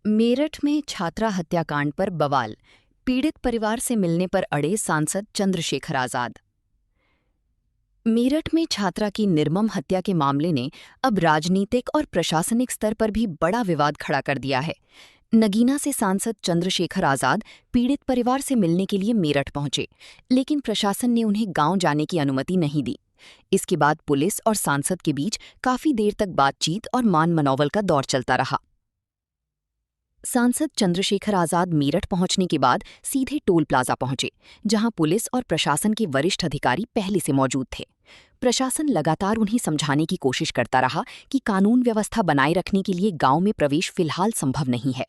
मेरठ में छात्रा हत्याकांड पर बवाल, पीड़ित परिवार से मिलने पर अड़े सांसद चंद्रशेखर आजाद। मेरठ में छात्रा की निर्मम हत्या के मामले ने अब राजनीतिक और प्रशासनिक स्तर पर भी बड़ा विवाद खड़ा कर दिया है। नगीना से सांसद चंद्रशेखर आजाद पीड़ित परिवार से मिलने के लिए मेरठ पहुंचे, लेकिन प्रशासन ने उन्हें गांव जाने की अनुमति नहीं दी। इसके बाद पुलिस और सांसद के बीच काफी देर तक बातचीत और मान मनौवल का दौर चलता रहा। सांसद चंद्रशेखर आजाद मेरठ पहुंचने के बाद सीधे टोल प्लाजा पहुंचे, जहां पुलिस और प्रशासन के वरिष्ठ अधिकारी पहले से मौजूद थे। प्रशासन लगातार उन्हें समझाने की कोशिश करता रहा कि कानून व्यवस्था बनाए रखने के लिए गांव में प्रवेश फिलहाल संभव नहीं है।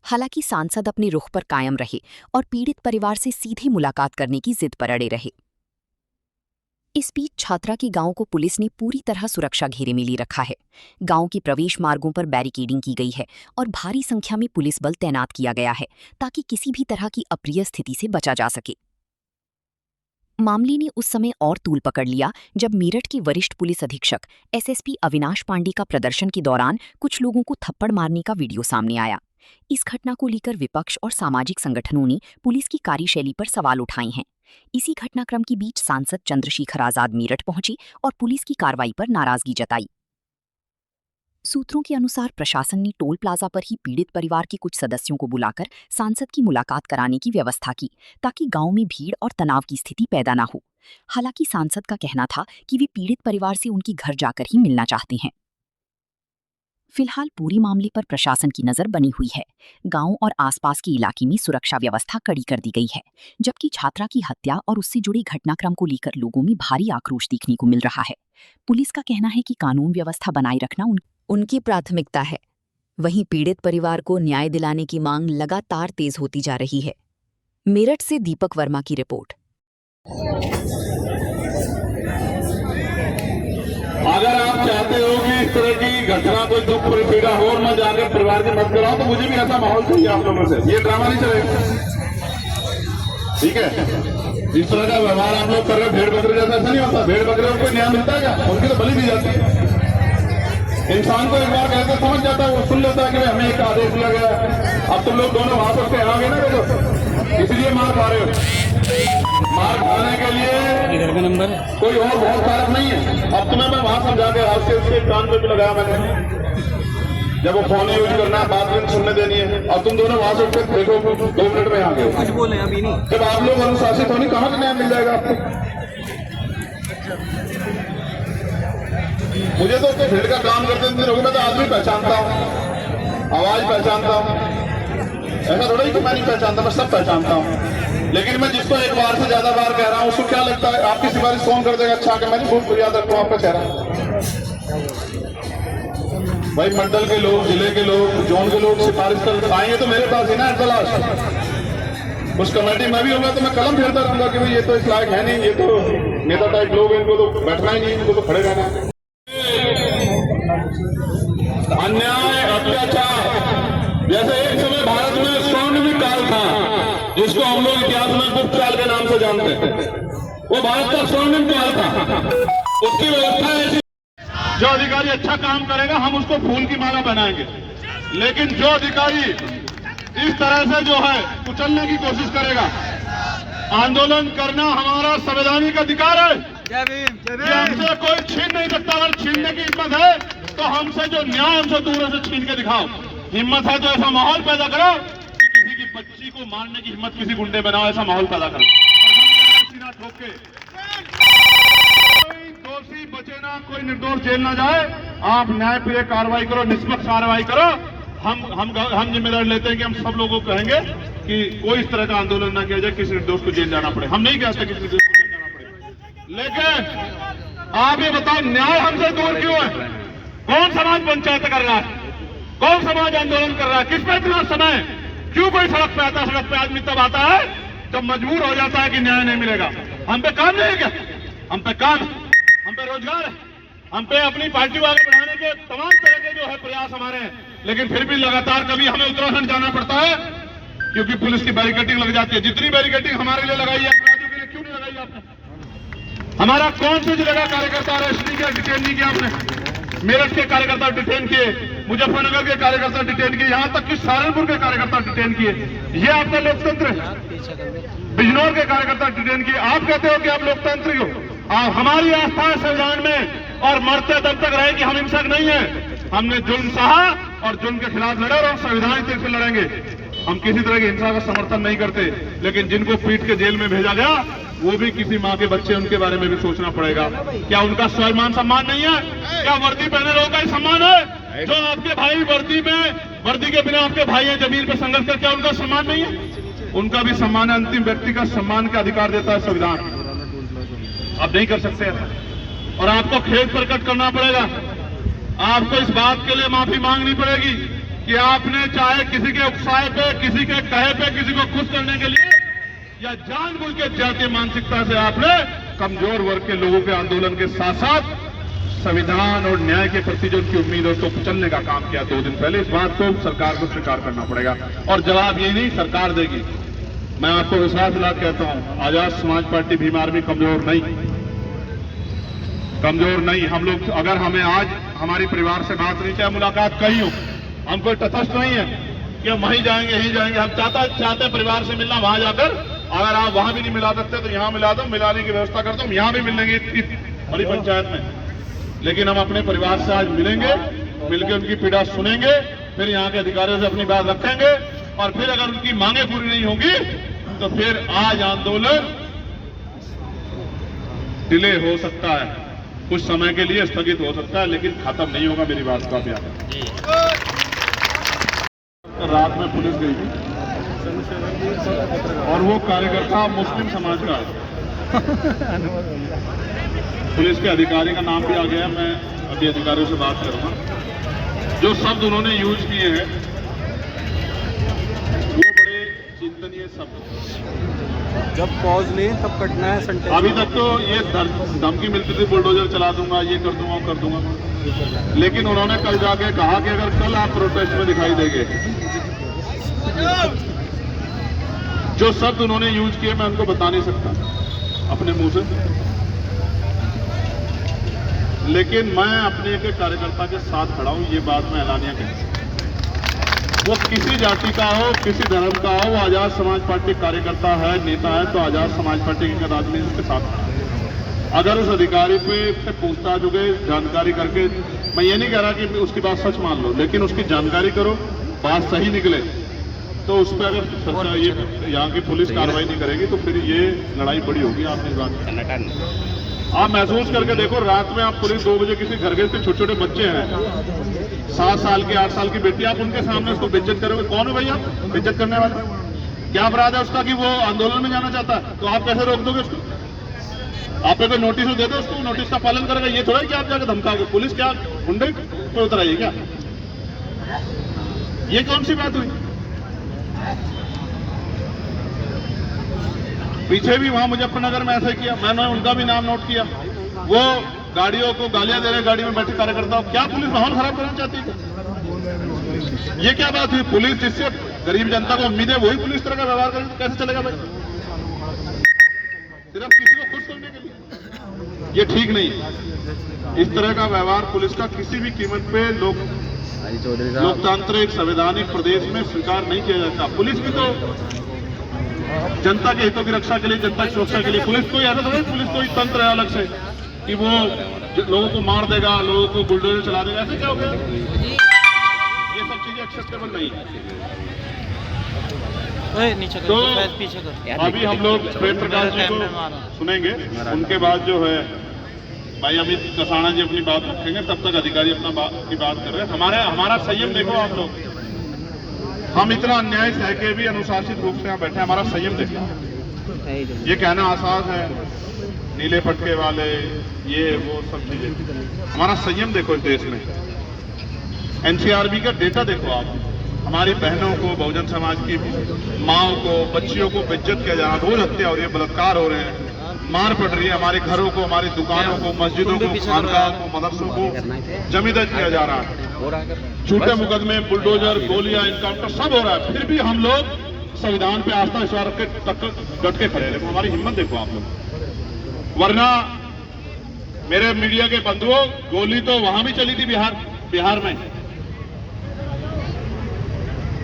हालांकि सांसद अपने रुख पर कायम रहे और पीड़ित परिवार से सीधे मुलाकात करने की जिद पर अड़े रहे। इस बीच छात्रा के गांव को पुलिस ने पूरी तरह सुरक्षा घेरे में ले रखा है। गांव के प्रवेश मार्गों पर बैरिकेडिंग की गई है और भारी संख्या में पुलिस बल तैनात किया गया है, ताकि किसी भी तरह की अप्रिय स्थिति से बचा जा सके। मामले ने उस समय और तूल पकड़ लिया जब मेरठ के वरिष्ठ पुलिस अधीक्षक एसएसपी अविनाश पांडे का प्रदर्शन के दौरान कुछ लोगों को थप्पड़ मारने का वीडियो सामने आया। इस घटना को लेकर विपक्ष और सामाजिक संगठनों ने पुलिस की कार्यशैली पर सवाल उठाए हैं। इसी घटनाक्रम के बीच सांसद चंद्रशेखर आजाद मेरठ पहुंचे और पुलिस की कार्रवाई पर नाराजगी जताई। सूत्रों के अनुसार प्रशासन ने टोल प्लाजा पर ही पीड़ित परिवार के कुछ सदस्यों को बुलाकर सांसद की मुलाकात कराने की व्यवस्था की, ताकि गांव में भीड़ और तनाव की स्थिति पैदा न हो। हालांकि सांसद का कहना था कि वे पीड़ित परिवार से उनकी घर जाकर ही मिलना चाहते हैं। फिलहाल पूरे मामले पर प्रशासन की नजर बनी हुई है। गांव और आसपास के इलाके में सुरक्षा व्यवस्था कड़ी कर दी गई है, जबकि छात्रा की हत्या और उससे जुड़े घटनाक्रम को लेकर लोगों में भारी आक्रोश देखने को मिल रहा है। पुलिस का कहना है कि कानून व्यवस्था बनाए रखना उनकी प्राथमिकता है। वहीं पीड़ित परिवार को न्याय दिलाने की मांग लगातार तेज होती जा रही है। मेरठ से दीपक वर्मा की रिपोर्ट। अगर आप चाहते हो कि इस तरह की घटना कोई दुख पीड़ा हो और मैं जाकर परिवार की मदद कराऊं, तो मुझे भी ऐसा माहौल चाहिए आप लोगों से। ये ड्रामा नहीं चलेगा, ठीक है? इस तरह का व्यवहार आप लोग कर रहे हो भेड़ बकरे जैसा, ऐसा नहीं होता। भेड़ बकरे को न्याय मिलता है क्या? उनकी तो बलि दी जाती है। इंसान को एक बार कहकर समझ जाता है, वो सुन लेता है कि हमें एक आदेश दिया गया है। अब तुम लोग दोनों वहां पर आगे ना देखो, इसलिए मार खा रहे हो। मार खाने के लिए इधर का नंबर कोई और बहुत कारक नहीं है। अब तुम्हें मैं वहां समझा के हाथ से उसके कान में भी लगाया मैंने, जब वो फोन यूज करना है, बात में सुनने देनी है। और तुम दोनों वहां से उठ के देखो 2 मिनट में आ गए। कुछ बोले अभी नहीं। जब आप लोग अनुशासित होने, कहाँ से न्याय मिल जाएगा आपको? मुझे तो उसके भीड़ का काम करते दिनों मैं तो आदमी पहचानता हूँ, आवाज पहचानता हूँ। ऐसा थोड़ा ही कि मैं नहीं पहचानता, मैं सब पहचानता हूँ। लेकिन मैं जिसको एक बार से ज्यादा बार कह रहा हूँ, उसको क्या लगता है आपकी सिफारिश कौन कर देगा? अच्छा, कि मैं खूब याद रखूँ आपका चेहरा। भाई मंडल के लोग, जिले के लोग, जोन के लोग सिफारिश कर आएंगे तो मेरे पास ही ना एट द लास्ट। उस कमेटी में भी होगा तो मैं कलम फेरता रहूंगा कि भाई ये तो इस लायक है नहीं, ये तो नेता टाइप लोग, इनको तो बैठना ही नहीं, इनको तो खड़े रहना है। अन्याय, अत्याचार, जैसे एक समय भारत में स्वर्णिम काल था, जिसको हम लोग इतिहास में गुप्त काल के नाम से जानते हैं, वो भारत का स्वर्णिम काल था। उसकी व्यवस्था ऐसी, जो अधिकारी अच्छा काम करेगा हम उसको फूल की माला बनाएंगे, लेकिन जो अधिकारी इस तरह से जो है कुचलने की कोशिश करेगा, आंदोलन करना हमारा संवैधानिक अधिकार है। ये हमसे कोई छीन नहीं सकता। अगर छीनने की हिम्मत है तो हमसे जो न्याय हमसे दूर से छीन के दिखाओ। हिम्मत है तो ऐसा माहौल पैदा करो कि किसी की बच्ची को मारने की हिम्मत किसी गुंडे बनाओ, ऐसा माहौल पैदा करो। सीना ठोक के कोई दोषी बचे ना, कोई निर्दोष जेल ना जाए। आप न्यायप्रिय कार्रवाई करो, निष्पक्ष कार्रवाई करो। हम जिम्मेदारी लेते हैं कि हम सब लोगों को कहेंगे कि कोई इस तरह का आंदोलन ना किया जाए, किसी निर्दोष को जेल जाना पड़े। हम नहीं कहते किसी निर्दोष को जेल जाना पड़े, लेकिन आप ये बताओ न्याय हमसे दूर क्यों है? कौन समाज पंचायत कर रहा है? कौन समाज आंदोलन कर रहा है? किस पे इतना समय? क्यों कोई सड़क पे आता है? सड़क पे आदमी तब आता है जब मजबूर हो जाता है कि न्याय नहीं मिलेगा। हम पे काम नहीं है क्या? हम पे काम, हम पे रोजगार है, हम पे अपनी पार्टी को आगे बढ़ाने के तमाम तरह के जो है प्रयास हमारे हैं। लेकिन फिर भी लगातार कभी हमें उत्तराखंड जाना पड़ता है क्योंकि पुलिस की बैरिकेडिंग लग जाती है। जितनी बैरिकेडिंग हमारे लिए लगाई है, अपराधियों के लिए क्यों नहीं लगाई आपने? हमारा कौन सी जगह कार्यकर्ता अरेस्ट नहीं किया, डिटेन नहीं किया आपने? मेरठ के कार्यकर्ता डिटेन किए, मुजफ्फरनगर के कार्यकर्ता डिटेन किए, यहां तक कि सहारनपुर के कार्यकर्ता डिटेन किए। ये आपका लोकतंत्र है? बिजनौर के कार्यकर्ता डिटेन किए। आप कहते हो कि आप लोकतांत्रिक हो। हमारी आस्था है संविधान में और मरते दम तक रहे कि हम हिंसक नहीं है। हमने जुल्म सहा और जुल्म के खिलाफ लड़े और हम संविधान से लड़ेंगे। हम किसी तरह की हिंसा का समर्थन नहीं करते, लेकिन जिनको पीट के जेल में भेजा गया वो भी किसी माँ के बच्चे, उनके बारे में भी सोचना पड़ेगा। क्या उनका स्वाभिमान सम्मान नहीं है? क्या वर्दी पहने लोगों का ही सम्मान है? जो आपके भाई वर्दी के बिना आपके भाई हैं जमीन पर संघर्ष कर, क्या उनका सम्मान नहीं है? उनका भी सम्मान है। अंतिम व्यक्ति का सम्मान का अधिकार देता है संविधान। आप नहीं कर सकते ऐसा और आपको खेद प्रकट करना पड़ेगा। आपको इस बात के लिए माफी मांगनी पड़ेगी कि आपने चाहे किसी के उकसाए पे, किसी के कहे पे, किसी को खुश करने के लिए या जानबूझ के जातीय मानसिकता से आपने कमजोर वर्ग के लोगों के आंदोलन के साथ साथ संविधान और न्याय के प्रति जो उनकी उम्मीद है उसको कुचलने का काम किया 2 दिन पहले। इस बात को सरकार को स्वीकार करना पड़ेगा और जवाब ये नहीं सरकार देगी। मैं आपको विश्वास दिला कहता हूं, आजाद समाज पार्टी भीम आर्मी कमजोर नहीं। हम लोग, अगर हमें आज हमारी परिवार से बात नहीं, चाहे मुलाकात कहीं हो, हम कोई तटस्थ नहीं है कि हम वहीं जाएंगे यहीं जाएंगे। हम चाहते परिवार से मिलना, वहां जाकर अगर आप वहां भी नहीं मिला सकते तो यहां मिला दो, मिलाने की व्यवस्था कर दो। हम यहां भी मिल लेंगे बड़ी पंचायत में, लेकिन हम अपने परिवार से आज मिलेंगे, मिलकर उनकी पीड़ा सुनेंगे, फिर यहाँ के अधिकारियों से अपनी बात रखेंगे और फिर अगर उनकी मांगे पूरी नहीं होगी तो फिर आज आंदोलन डिले हो सकता है, कुछ समय के लिए स्थगित हो सकता है, लेकिन खत्म नहीं होगा। मेरी बात का भी रात में पुलिस गई थी और वो कार्यकर्ता मुस्लिम समाज का है। पुलिस के अधिकारी का नाम भी आ गया, मैं अभी अधिकारियों से बात करूंगा। जो शब्द उन्होंने यूज किए हैं वो बड़े चिंतनीय शब्द। जब पॉज लें तब कटना है सेंटेंस। अभी तक तो ये धमकी मिलती थी, बुलडोजर चला दूंगा, ये कर दूंगा, कर दूंगा, लेकिन उन्होंने कल जाके कहा कि अगर कल आप प्रोटेस्ट में दिखाई देंगे, जो शब्द उन्होंने यूज किए मैं उनको बता नहीं सकता अपने मुंह से, लेकिन मैं अपने एक कार्यकर्ता के साथ खड़ा हूं। ये बात मैं ऐलानिया कह सकता हूं, वो किसी जाति का हो, किसी धर्म का हो, वो आजाद समाज पार्टी कार्यकर्ता है, नेता है, तो आजाद समाज पार्टी के आदमी उसके साथ खड़ा है। अगर उस अधिकारी पे पूछताछ हो गई, जानकारी करके, मैं ये नहीं कह रहा कि उसकी बात सच मान लो, लेकिन उसकी जानकारी करो, बात सही निकले तो उस पर अगर ये यहाँ की पुलिस कार्रवाई नहीं करेगी तो फिर ये लड़ाई बड़ी होगी। आपने इस बात आप महसूस करके देखो, रात में आप पुलिस 2 बजे किसी घर गए थे, छोटे छोटे बच्चे हैं, 7 साल की 8 साल की बेटी, आप उनके सामने उसको बेइज्जत करोगे? कौन है भैया बेइज्जत करने वाला? क्या अपराध है उसका कि वो आंदोलन में जाना चाहता है? तो आप कैसे रोक दोगे उसको? आप पे कोई नोटिस दे दो, उसको नोटिस का पालन करेगा। ये थोड़ा कि आप जाकर धमकाओगे। पुलिस क्या गुंडे पे उतर आइए क्या? ये कौन सी बात हुई? पीछे भी वहां मुजफ्फरनगर में ऐसे किया, मैंने उनका भी नाम नोट किया। वो गाड़ियों को गालियां दे रहे, गाड़ी में बैठे कार्यकर्ता। क्या पुलिस माहौल खराब करना चाहती है? ये क्या बात हुई? पुलिस जिससे गरीब जनता को उम्मीद है वही पुलिस तरह का व्यवहार करेगी, कैसे चलेगा भाई? सिर्फ किसी को खुश करने के लिए, ये ठीक नहीं। इस तरह का व्यवहार पुलिस का किसी भी कीमत पे लोकतांत्रिक संवैधानिक प्रदेश में स्वीकार नहीं किया जाता। पुलिस भी तो जनता के हितों की रक्षा के लिए, जनता की सुरक्षा के लिए, पुलिस कोई ऐसा थोड़ा, पुलिस कोई तंत्र है अलग से कि वो लोगों को मार देगा, लोगों को बुलडोजर चला देगा, ऐसे क्या हो गया? ये सब चीजें एक्सेप्टेबल नहीं है। तो अभी हम लोग प्रेम प्रकाश जी को सुनेंगे, उनके बाद जो है भाई अमित कसाना जी अपनी बात रखेंगे, तब तक अधिकारी अपना की बात कर रहे हैं। हमारा संयम देखो आप लोग, हम इतना अन्याय सह के भी अनुशासित रूप से यहाँ बैठे, हमारा संयम देखो। ये कहना आसान है, नीले पटके वाले, ये वो सब चीजें, हमारा संयम देखो इस देश में। एनसीआरबी का डेटा देखो आप, हमारी बहनों को, बहुजन समाज की माओ को, बच्चियों को बेइज्जत किया जा रहा है, रोज हत्या हो रही है, बलात्कार हो रहे हैं, मार पड़ रही है, हमारे घरों को, हमारी दुकानों को, मस्जिदों को, खानकाह को, मदरसों को जमींदार किया जा रहा है। झूठे मुकदमे, बुलडोजर, गोलियां, इनकाउंटर सब हो रहा है, फिर भी हम लोग संविधान पे आस्था विश्वास रख के डट के खड़े हैं। हमारी हिम्मत देखो आप लोग। वरना मेरे मीडिया के बंधुओं, गोली तो वहां भी चली थी बिहार में,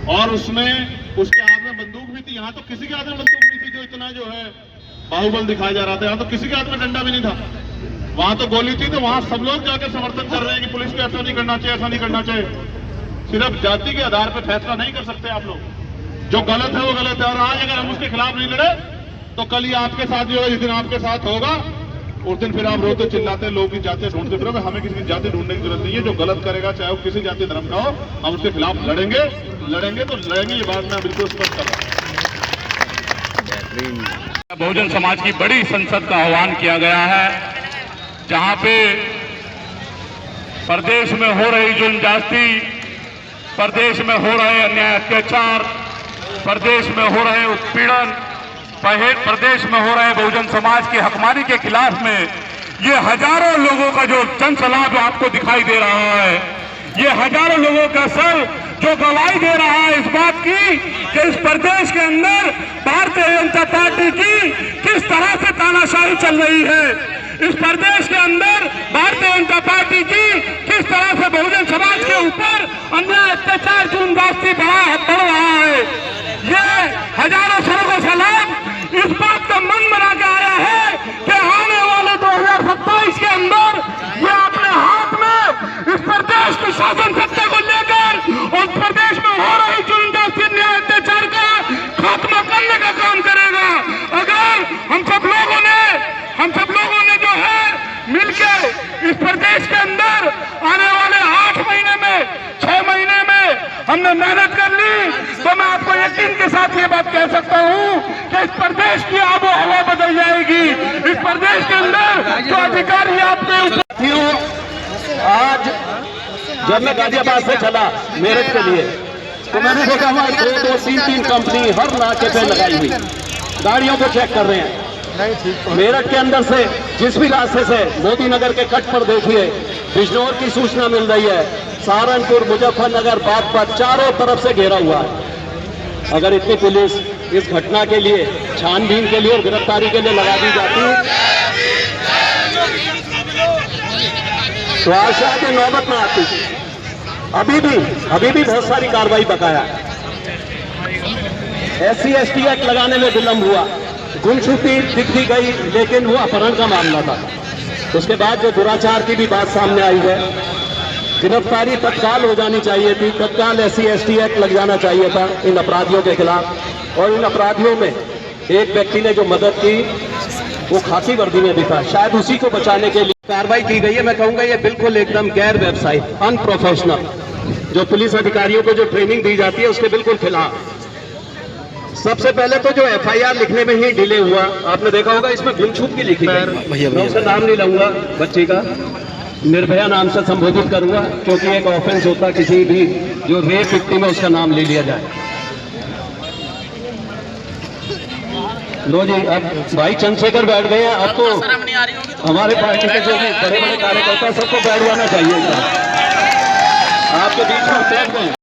और उसमें उसके हाथ में बंदूक भी थी। यहाँ तो किसी के हाथ में बंदूक नहीं थी, जो इतना जो है बाहुबल दिखाया जा रहा था। यहाँ तो किसी के हाथ में डंडा भी नहीं था, वहां तो गोली थी। तो वहां सब लोग जाकर समर्थन कर रहे हैं कि पुलिस को ऐसा नहीं करना चाहिए, ऐसा नहीं करना चाहिए। सिर्फ जाति के आधार पर फैसला नहीं कर सकते आप लोग। जो गलत है वो गलत है, और आज अगर हम उसके खिलाफ नहीं लड़े तो कल ये आपके साथ भी होगा। जिस दिन आपके साथ होगा उस दिन फिर आप रोते चिल्लाते लोग की जाति ढूंढते फिरोगे। हमें किसी की जाति ढूंढने की जरूरत नहीं है। जो गलत करेगा चाहे वो किसी जाति धर्म का हो, हम उसके खिलाफ लड़ेंगे तो लड़ेंगे। ये बात मैं बिल्कुल स्पष्ट कर रहा हूं। बहुजन समाज की बड़ी संसद का आह्वान किया गया है, जहां पे प्रदेश में हो रही जुल्म ज्यादती, प्रदेश में हो रहे अन्याय अत्याचार, प्रदेश में हो रहे उत्पीड़न, प्रदेश में हो रहे बहुजन समाज की हकमारी के खिलाफ में ये हजारों लोगों का जो जनसलाब आपको दिखाई दे रहा है, ये हजारों लोगों का सर जो गवाही दे रहा है इस बात की कि इस प्रदेश के अंदर भारतीय जनता पार्टी की किस तरह से तानाशाही चल रही है, इस प्रदेश के अंदर भारतीय जनता पार्टी की किस तरह से बहुजन समाज के ऊपर अन्याय अत्याचार जुल्म ज्यादती बढ़ रहा है। ये हजारों सरों का सलाम इस बात का मन बना के आया है कि आने वाले 2027 के अंदर ये अपने हाथ में इस प्रदेश की शासन सत्ता को लेकर और प्रदेश में हो रही जुल्म ज्यादती अन्याय अत्याचार का खात्मा करने का काम करेगा। अगर हम सब लोगों ने जो है मिलकर इस प्रदेश के अंदर आने वाले 8 महीने में 6 महीने में हमने मेहनत कर ली, तो मैं आपको यकीन के साथ ये बात कह सकता हूँ कि इस प्रदेश की आबो हवा बदल जाएगी। इस प्रदेश के अंदर जो अधिकारी आपके आज जब मैं गाजियाबाद से चला मेरठ के लिए तो मैंने देखा वहां 2-3 कंपनी हर नाके पे लगाई हुई गाड़ियों को चेक कर रहे हैं। मेरठ के अंदर से जिस भी रास्ते से मोदी नगर के कट पर देखिए बिजनौर की सूचना मिल रही है, सहारनपुर, मुजफ्फरनगर, बागपत चारों तरफ से घेरा हुआ है। अगर इतनी पुलिस इस घटना के लिए छानबीन के लिए और गिरफ्तारी के लिए लगा दी जाती तो आज शायद नौबत में आती। अभी भी बहुत सारी कार्रवाई बकाया है। SC/ST एक्ट लगाने में विलंब हुआ, गुमशुदगी दिख भी गई, लेकिन वो अपहरण का मामला था। उसके बाद जो दुराचार की भी बात सामने आई है, गिरफ्तारी तत्काल हो जानी चाहिए थी, तत्काल SC/ST एक्ट लग जाना चाहिए था इन अपराधियों के खिलाफ। और इन अपराधियों में एक व्यक्ति ने जो मदद की वो खाकी वर्दी में भी था, शायद उसी को बचाने के लिए कार्रवाई की गई है। मैं कहूंगा ये बिल्कुल एकदम गैर व्यवसायिक, अनप्रोफेशनल, जो पुलिस अधिकारियों को जो ट्रेनिंग दी जाती है उसके बिल्कुल खिलाफ। सबसे पहले तो जो FIR लिखने में ही डिले हुआ, आपने देखा होगा इसमें गुमशुदगी की लिखी है। मैं उसका नाम नहीं लूंगा, बच्ची का निर्भया नाम से संबोधित करूंगा, क्योंकि एक ऑफेंस होता किसी भी जो रेप विक्टिम है उसका नाम ले लिया जाए। लो जी, अब भाई चंद्रशेखर बैठ गए हैं, अब तो हमारे पार्टी के जो भी बड़े बड़े कार्यकर्ता सबको बैठ जाना चाहिए। आपके बीच में बैठ गए।